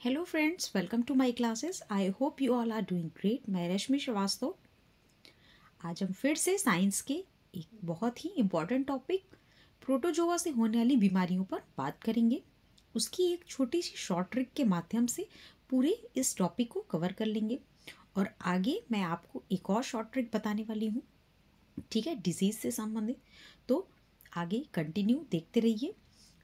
Hello friends, welcome to my classes. I hope you all are doing great. मैं रश्मि श्रीवास्तव। आज हम फिर से साइंस के एक बहुत ही इम्पॉर्टेंट टॉपिक प्रोटोजोआ से होने वाली बीमारियों पर बात करेंगे। उसकी एक छोटी सी शॉर्ट ट्रिक के माध्यम से पूरे इस टॉपिक को कवर कर लेंगे और आगे मैं आपको एक और शॉर्ट ट्रिक बताने वाली हूँ, ठीक है, डिजीज़ से संबंधित। तो आगे कंटिन्यू देखते रहिए,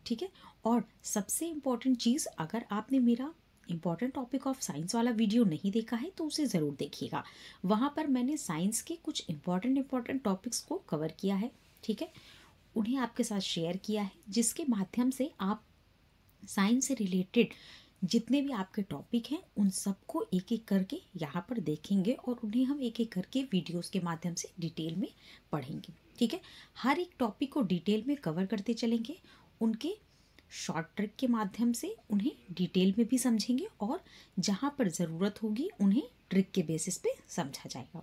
ठीक है। और सबसे इम्पॉर्टेंट चीज़, अगर आपने मेरा इम्पॉर्टेंट टॉपिक ऑफ साइंस वाला वीडियो नहीं देखा है तो उसे ज़रूर देखिएगा। वहाँ पर मैंने साइंस के कुछ इम्पॉर्टेंट टॉपिक्स को कवर किया है, ठीक है, उन्हें आपके साथ शेयर किया है, जिसके माध्यम से आप साइंस से रिलेटेड जितने भी आपके टॉपिक हैं उन सबको एक एक करके यहाँ पर देखेंगे और उन्हें हम एक एक करके वीडियोस के माध्यम से डिटेल में पढ़ेंगे, ठीक है। हर एक टॉपिक को डिटेल में कवर करते चलेंगे, उनके शॉर्ट ट्रिक के माध्यम से उन्हें डिटेल में भी समझेंगे और जहाँ पर ज़रूरत होगी उन्हें ट्रिक के बेसिस पे समझा जाएगा,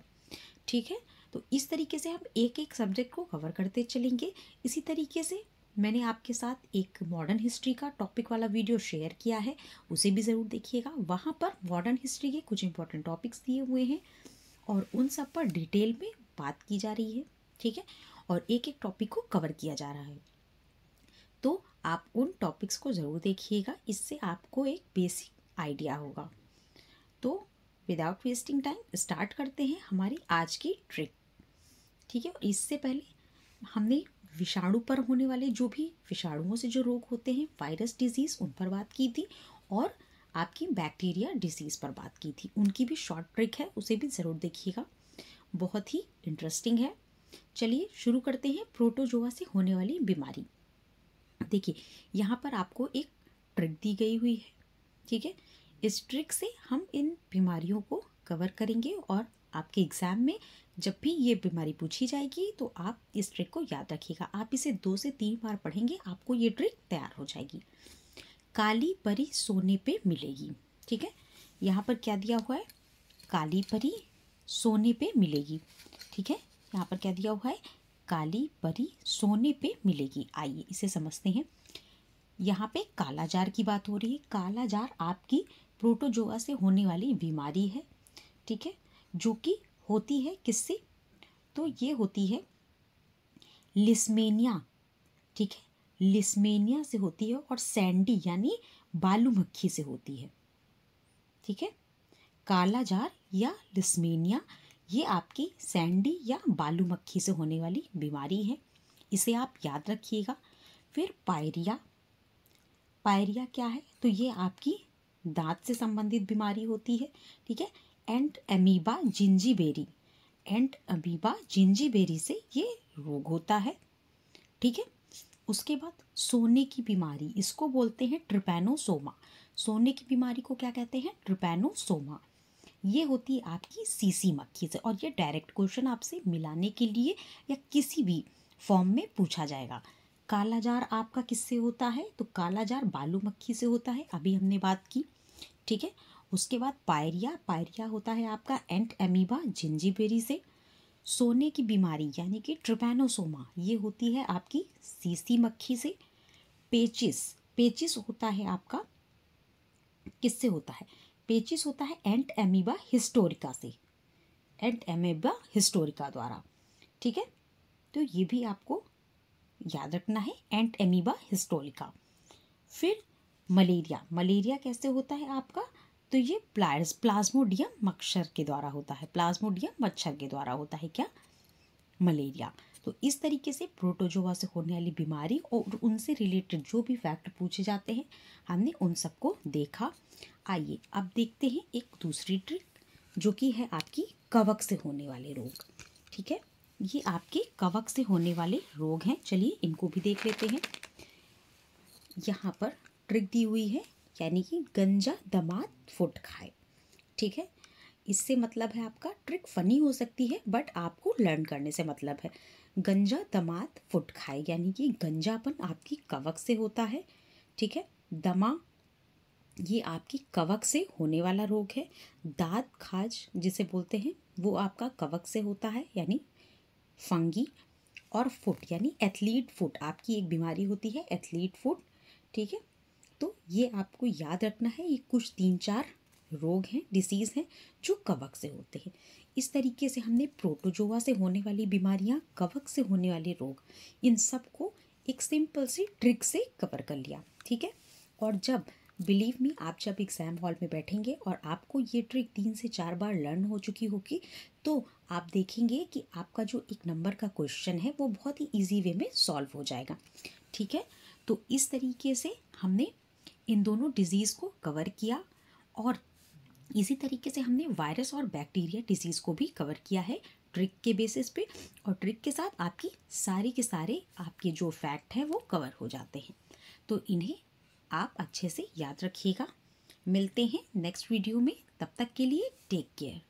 ठीक है। तो इस तरीके से हम एक एक सब्जेक्ट को कवर करते चलेंगे। इसी तरीके से मैंने आपके साथ एक मॉडर्न हिस्ट्री का टॉपिक वाला वीडियो शेयर किया है, उसे भी ज़रूर देखिएगा। वहाँ पर मॉडर्न हिस्ट्री के कुछ इंपॉर्टेंट टॉपिक्स दिए हुए हैं और उन सब पर डिटेल में बात की जा रही है, ठीक है, और एक एक टॉपिक को कवर किया जा रहा है। तो आप उन टॉपिक्स को ज़रूर देखिएगा, इससे आपको एक बेसिक आइडिया होगा। तो विदाउट वेस्टिंग टाइम स्टार्ट करते हैं हमारी आज की ट्रिक, ठीक है। इससे पहले हमने विषाणु पर होने वाले जो भी विषाणुओं से जो रोग होते हैं, वायरस डिजीज़, उन पर बात की थी और आपकी बैक्टीरिया डिजीज़ पर बात की थी। उनकी भी शॉर्ट ट्रिक है, उसे भी ज़रूर देखिएगा, बहुत ही इंटरेस्टिंग है। चलिए शुरू करते हैं प्रोटोजोआ से होने वाली बीमारी। देखिए यहाँ पर आपको एक ट्रिक दी गई हुई है, ठीक है। इस ट्रिक से हम इन बीमारियों को कवर करेंगे और आपके एग्ज़ाम में जब भी ये बीमारी पूछी जाएगी तो आप इस ट्रिक को याद रखिएगा। आप इसे 2 से 3 बार पढ़ेंगे, आपको ये ट्रिक तैयार हो जाएगी। काली परी सोने पे मिलेगी, ठीक है। यहाँ पर क्या दिया हुआ है? काली परी सोने पे मिलेगी, ठीक है। यहाँ पर क्या दिया हुआ है? काली परी सोने पे मिलेगी। आइए इसे समझते हैं। यहाँ पे काला जार की बात हो रही है। काला जार आपकी प्रोटोजोआ से होने वाली बीमारी है, ठीक है, जो कि होती है किससे? तो ये होती है लिस्मेनिया, ठीक है, लिस्मेनिया से होती है और सैंडी यानी बालू मक्खी से होती है, ठीक है। काला जार या लिस्मेनिया ये आपकी सैंडी या बालू मक्खी से होने वाली बीमारी है, इसे आप याद रखिएगा। फिर पायरिया, पायरिया क्या है? तो ये आपकी दांत से संबंधित बीमारी होती है, ठीक है। एंट अमीबा जिंजीबेरी, एंट अमीबा जिंजीबेरी से ये रोग होता है, ठीक है। उसके बाद सोने की बीमारी, इसको बोलते हैं ट्रिपैनोसोमा। सोने की बीमारी को क्या कहते हैं? ट्रिपैनोसोमा। ये होती है आपकी सीसी मक्खी से और ये डायरेक्ट क्वेश्चन आपसे मिलाने के लिए या किसी भी फॉर्म में पूछा जाएगा। काला जार आपका किससे होता है? तो काला जार बालू मक्खी से होता है, अभी हमने बात की, ठीक है। उसके बाद पायरिया, पायरिया होता है आपका एंट अमीबा जिंजीबेरी से। सोने की बीमारी यानी कि ट्रिपैनोसोमा ये होती है आपकी सीसी मक्खी से। पेचिस, पेचिस होता है आपका किससे होता है? पेचिस होता है एंट अमीबा हिस्टोरिका से, एंट अमीबा हिस्टोरिका द्वारा, ठीक है। तो ये भी आपको याद रखना है, एंट अमीबा हिस्टोरिका। फिर मलेरिया, मलेरिया कैसे होता है आपका? तो ये प्लाज्मोडियम मच्छर के द्वारा होता है, प्लाज्मोडियम मच्छर के द्वारा होता है क्या? मलेरिया। तो इस तरीके से प्रोटोजोआ से होने वाली बीमारी और उनसे रिलेटेड जो भी फैक्ट पूछे जाते हैं हमने उन सबको देखा। आइए अब देखते हैं एक दूसरी ट्रिक, जो कि है आपकी कवक से होने वाले रोग, ठीक है। ये आपके कवक से होने वाले रोग हैं, चलिए इनको भी देख लेते हैं। यहाँ पर ट्रिक दी हुई है, यानी कि गंजा दमाद फुट खाए, ठीक है। इससे मतलब है आपका, ट्रिक फनी हो सकती है बट आपको लर्न करने से मतलब है। गंजा दमाद फुट खाए यानी कि गंजापन आपकी कवक से होता है, ठीक है। दमा ये आपकी कवक से होने वाला रोग है। दांत खाज जिसे बोलते हैं वो आपका कवक से होता है यानी फंगी। और फुट यानी एथलीट फुट आपकी एक बीमारी होती है, एथलीट फुट, ठीक है। तो ये आपको याद रखना है, ये कुछ 3-4 रोग हैं, डिसीज़ हैं जो कवक से होते हैं। इस तरीके से हमने प्रोटोजोआ से होने वाली बीमारियां, कवक से होने वाले रोग, इन सब को एक सिंपल सी ट्रिक से कवर कर लिया, ठीक है। और जब बिलीव मी, आप जब एग्ज़ाम हॉल में बैठेंगे और आपको ये ट्रिक 3 से 4 बार लर्न हो चुकी होगी, तो आप देखेंगे कि आपका जो 1 नंबर का क्वेश्चन है वो बहुत ही ईजी वे में सॉल्व हो जाएगा, ठीक है। तो इस तरीके से हमने इन दोनों डिजीज़ को कवर किया, और इसी तरीके से हमने वायरस और बैक्टीरिया डिजीज़ को भी कवर किया है ट्रिक के बेसिस पे। और ट्रिक के साथ आपकी सारी के सारे आपके जो फैक्ट हैं वो कवर हो जाते हैं। तो इन्हें आप अच्छे से याद रखिएगा। मिलते हैं नेक्स्ट वीडियो में, तब तक के लिए टेक केयर।